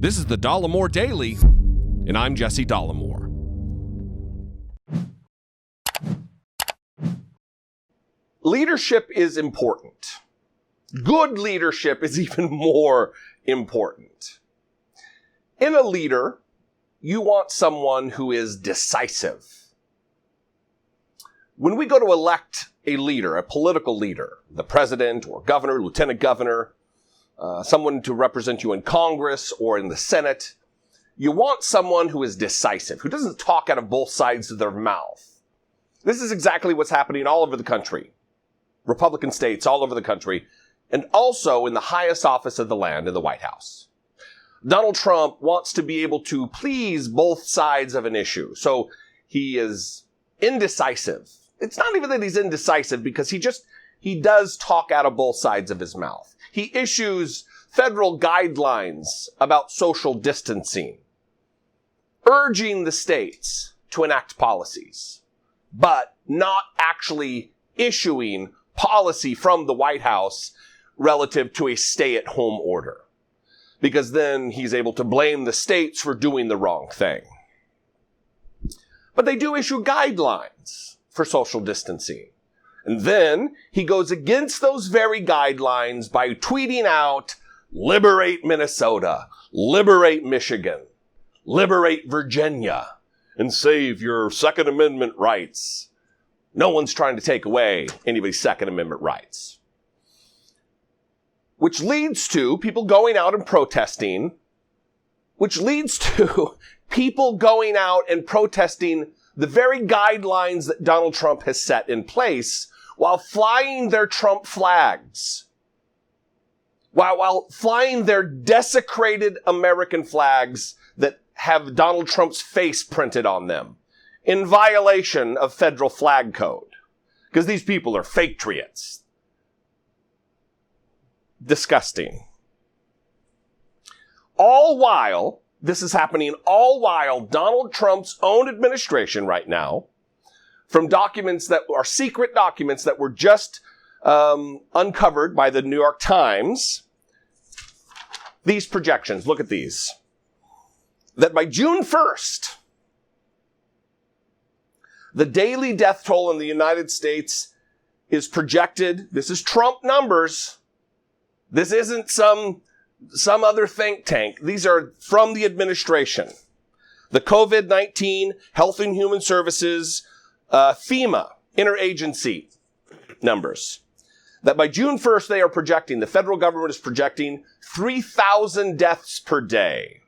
This is the Dollemore Daily, and I'm Jesse Dollemore. Leadership is important. Good leadership is even more important. In a leader, you want someone who is decisive. When we go to elect a leader, a political leader, the president or governor, lieutenant governor, someone to represent you in Congress or in the Senate, you want someone who is decisive, who doesn't talk out of both sides of their mouth. This is exactly what's happening all over the country. Republican states all over the country, and also in the highest office of the land, in the White House. Donald Trump wants to be able to please both sides of an issue, so he is indecisive. It's not even that he's indecisive, because he does talk out of both sides of his mouth. He issues federal guidelines about social distancing, urging the states to enact policies, but not actually issuing policy from the White House relative to a stay-at-home order, because then he's able to blame the states for doing the wrong thing. But they do issue guidelines for social distancing. And then he goes against those very guidelines by tweeting out, "Liberate Minnesota, liberate Michigan, liberate Virginia, and save your Second Amendment rights." No one's trying to take away anybody's Second Amendment rights. Which leads to people going out and protesting, the very guidelines that Donald Trump has set in place while flying their Trump flags, while flying their desecrated American flags that have Donald Trump's face printed on them, in violation of federal flag code. Because these people are patriots. Disgusting. This is happening all while Donald Trump's own administration right now, from documents that are secret documents that were just uncovered by the New York Times, these projections, look at these, that by June 1st, the daily death toll in the United States is projected. This is Trump numbers. This isn't some other think tank. These are from the administration. The COVID-19 Health and Human Services, FEMA, interagency numbers. That by June 1st, the federal government is projecting 3,000 deaths per day.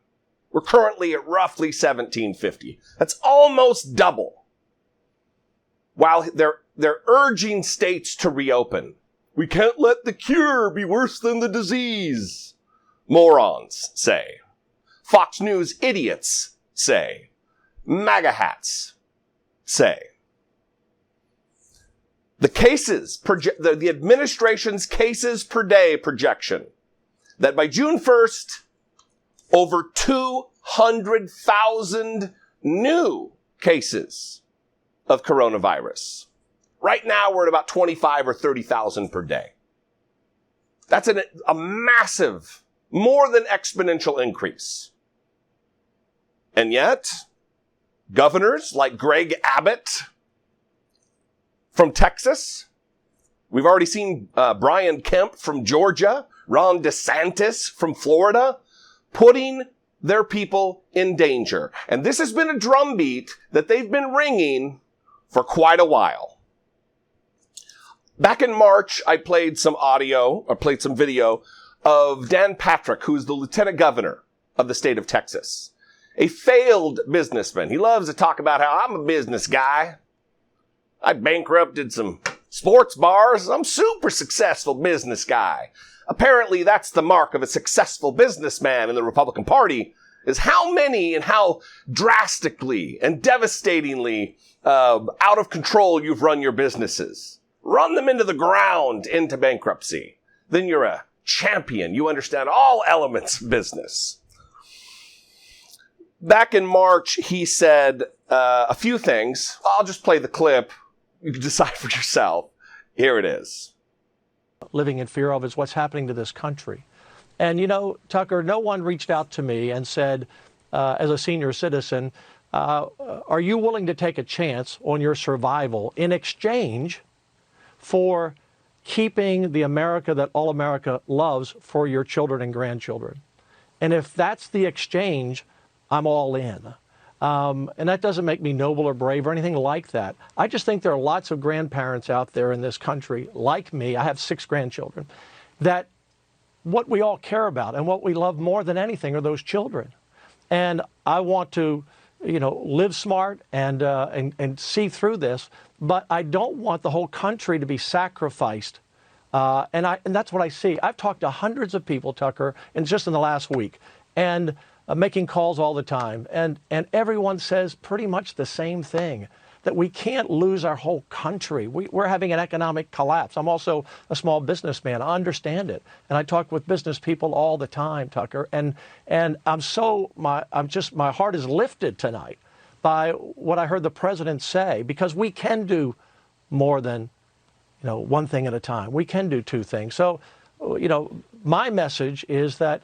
We're currently at roughly 1,750. That's almost double. While they're urging states to reopen. We can't let the cure be worse than the disease, morons say. Fox News idiots say. MAGA hats say. The administration's cases per day projection, that by June 1st, over 200,000 new cases of coronavirus. Right now, we're at about 25 or 30,000 per day. That's a massive, more than exponential increase. And yet, governors like Greg Abbott from Texas, we've already seen Brian Kemp from Georgia, Ron DeSantis from Florida, putting their people in danger. And this has been a drumbeat that they've been ringing for quite a while. Back in March, I played some video of Dan Patrick, who's the lieutenant governor of the state of Texas. A failed businessman. He loves to talk about how I'm a business guy. I bankrupted some sports bars. I'm a super successful business guy. Apparently, that's the mark of a successful businessman in the Republican Party, is how many and how drastically and devastatingly out of control you've run your businesses. Run them into the ground, into bankruptcy. Then you're a champion. You understand all elements of business. Back in March, he said a few things. I'll just play the clip. You can decide for yourself. Here it is. Living in fear of is what's happening to this country. And, you know, Tucker, no one reached out to me and said, as a senior citizen, are you willing to take a chance on your survival in exchange for keeping the America that all America loves for your children and grandchildren? And if that's the exchange, I'm all in. And that doesn't make me noble or brave or anything like that. I just think there are lots of grandparents out there in this country, like me, I have 6 grandchildren, that what we all care about and what we love more than anything are those children. And I want to, you know, live smart and see through this, but I don't want the whole country to be sacrificed. And that's what I see. I've talked to hundreds of people, Tucker, and just in the last week, and making calls all the time. And everyone says pretty much the same thing, that we can't lose our whole country. We're having an economic collapse. I'm also a small businessman. I understand it. And I talk with business people all the time, Tucker. And my heart is lifted tonight by what I heard the president say, because we can do more than, you know, one thing at a time. We can do 2 things. So, you know, my message is that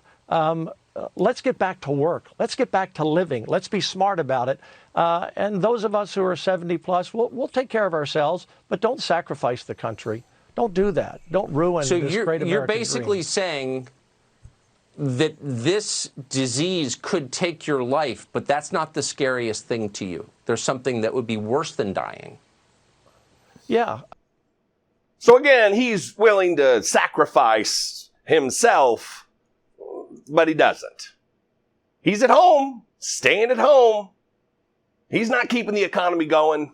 let's get back to work. Let's get back to living. Let's be smart about it. And those of us who are 70 plus, we'll take care of ourselves, but don't sacrifice the country. Don't do that. Don't ruin this great American you're basically dream. saying that this disease could take your life, but that's not the scariest thing to you. There's something that would be worse than dying. Yeah. So again, he's willing to sacrifice himself, but he doesn't. He's at home, staying at home. He's not keeping the economy going.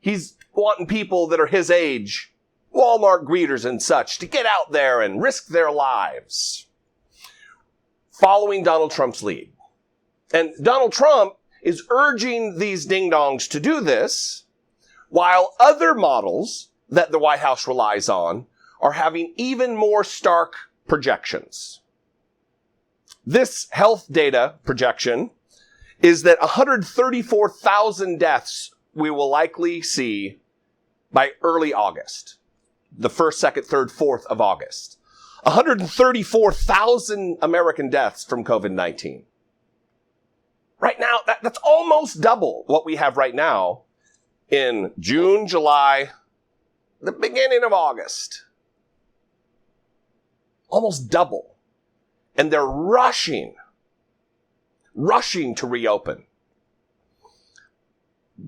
He's wanting people that are his age, Walmart greeters and such, to get out there and risk their lives, following Donald Trump's lead. And Donald Trump is urging these ding-dongs to do this, while other models that the White House relies on are having even more stark projections. This health data projection is that 134,000 deaths we will likely see by early August, the 1st, 2nd, 3rd, 4th of August. 134,000 American deaths from COVID-19. Right now, that's almost double what we have right now in June, July, the beginning of August. Almost double. And they're rushing to reopen.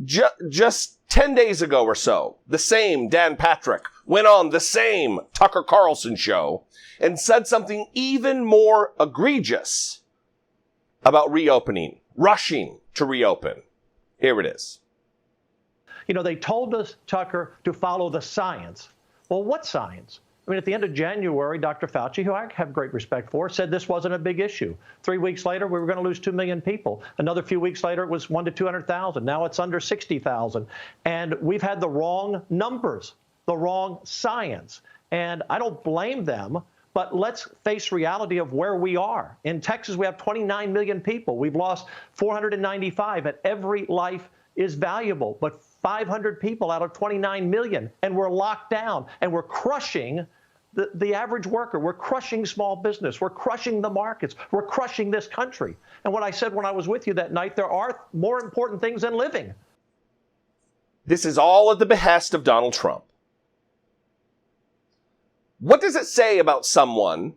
Just 10 days ago or so, the same Dan Patrick went on the same Tucker Carlson show and said something even more egregious about reopening, rushing to reopen. Here it is. You know, they told us, Tucker, to follow the science. Well, what science? I mean, at the end of January, Dr. Fauci, who I have great respect for, said this wasn't a big issue. 3 weeks later, we were going to lose 2 million people. Another few weeks later, it was 100,000 to 200,000. Now it's under 60,000. And we've had the wrong numbers, the wrong science. And I don't blame them, but let's face reality of where we are. In Texas, we have 29 million people. We've lost 495, and every life is valuable. But 500 people out of 29 million, and we're locked down, and we're crushing the average worker. We're crushing small business. We're crushing the markets. We're crushing this country. And what I said when I was with you that night, there are more important things than living. This is all at the behest of Donald Trump. What does it say about someone?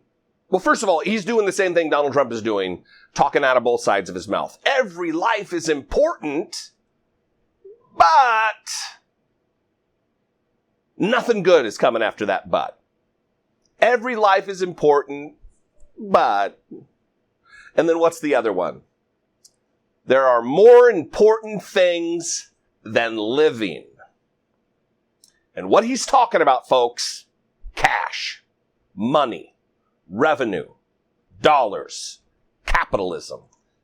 Well, first of all, he's doing the same thing Donald Trump is doing, talking out of both sides of his mouth. Every life is important, but nothing good is coming after that but. Every life is important, but. And then what's the other one? There are more important things than living. And what he's talking about, folks, cash, money, revenue, dollars, capitalism.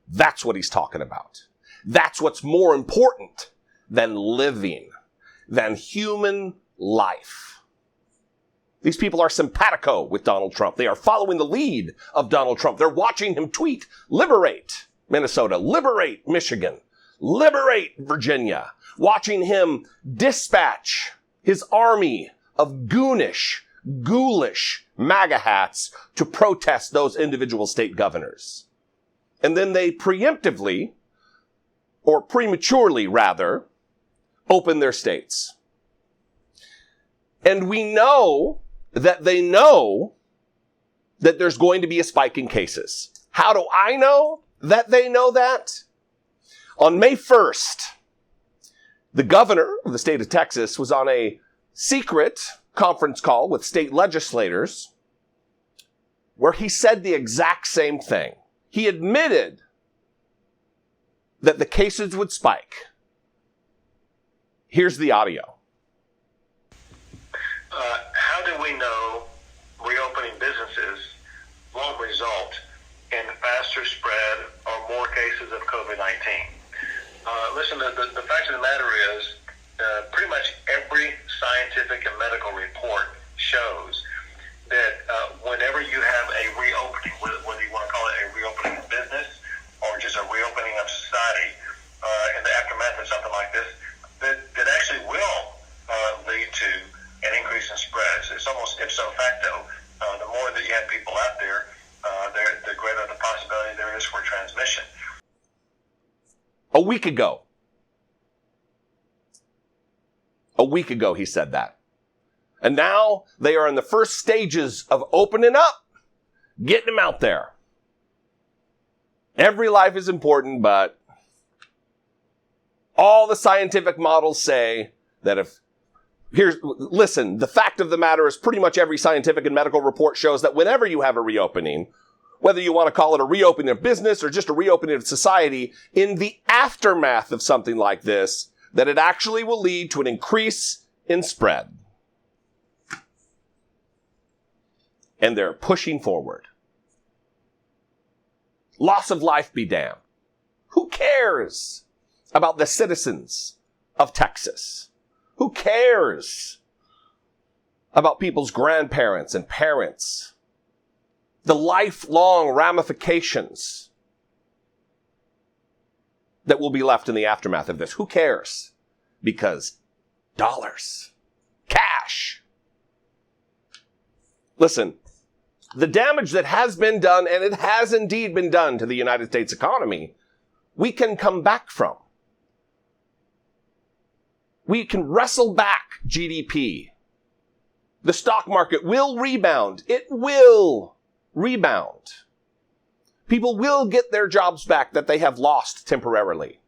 That's what he's talking about. That's what's more important than living, than human life. These people are simpatico with Donald Trump. They are following the lead of Donald Trump. They're watching him tweet, liberate Minnesota, liberate Michigan, liberate Virginia. Watching him dispatch his army of ghoulish, ghoulish MAGA hats to protest those individual state governors. And then they preemptively, or prematurely rather, open their states. And we know that they know that there's going to be a spike in cases. How do I know that they know that? On May 1st, the governor of the state of Texas was on a secret conference call with state legislators where he said the exact same thing. He admitted that the cases would spike. Here's the audio. How do we know reopening businesses won't result in faster spread or more cases of COVID-19? Listen, the fact of the matter is pretty much every scientific and medical report shows that whenever you have a reopening, whether you want to call it a reopening of business or just a reopening of society in the aftermath of something like this, that actually will lead to an increase in spreads. It's almost ipso facto. The more that you have people out there, the greater the possibility there is for transmission. A week ago, he said that. And now they are in the first stages of opening up, getting them out there. Every life is important, but all the scientific models say that listen, the fact of the matter is pretty much every scientific and medical report shows that whenever you have a reopening, whether you want to call it a reopening of business or just a reopening of society, in the aftermath of something like this, that it actually will lead to an increase in spread. And they're pushing forward. Loss of life be damned. Who cares about the citizens of Texas? Who cares about people's grandparents and parents? The lifelong ramifications that will be left in the aftermath of this. Who cares? Because dollars, cash. Listen, the damage that has been done, and it has indeed been done to the United States economy, we can come back from. We can wrestle back GDP. The stock market will rebound. It will rebound. People will get their jobs back that they have lost temporarily.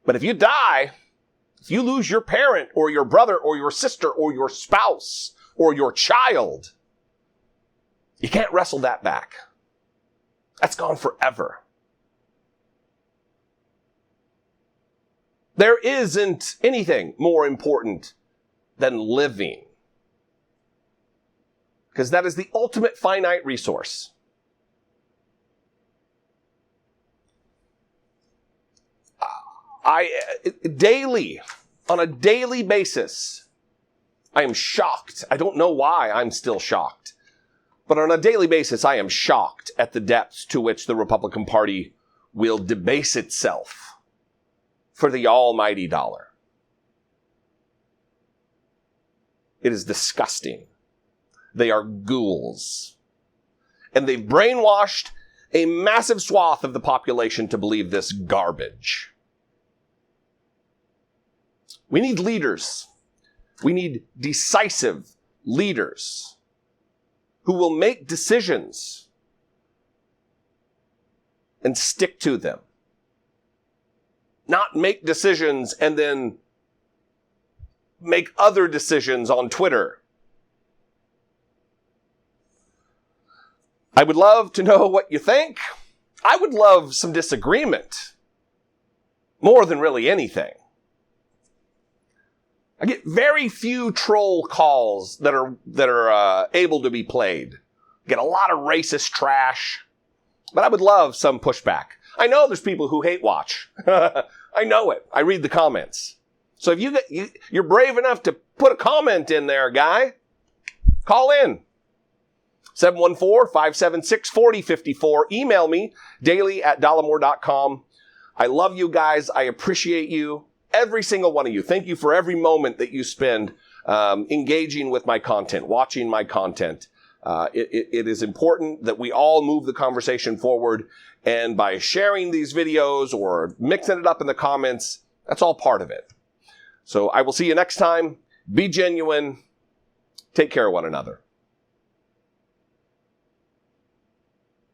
But if you die, if you lose your parent or your brother or your sister or your spouse or your child, you can't wrestle that back. That's gone forever. There isn't anything more important than living. Because that is the ultimate finite resource. On a daily basis, I am shocked. I don't know why I'm still shocked. But on a daily basis, I am shocked at the depths to which the Republican Party will debase itself for the almighty dollar. It is disgusting. They are ghouls. And they've brainwashed a massive swath of the population to believe this garbage. We need leaders. We need decisive leaders who will make decisions and stick to them. Not make decisions and then make other decisions on Twitter. I would love to know what you think. I would love some disagreement. More than really anything. I get very few troll calls that are able to be played. I get a lot of racist trash. But I would love some pushback. I know there's people who hate watch. I know it. I read the comments. So if you're brave enough to put a comment in there, guy, call in. 714-576-4054. Email me, daily@dollemore.com. I love you guys. I appreciate you. Every single one of you. Thank you for every moment that you spend engaging with my content, watching my content. It is important that we all move the conversation forward. And by sharing these videos or mixing it up in the comments, that's all part of it. So I will see you next time. Be genuine. Take care of one another.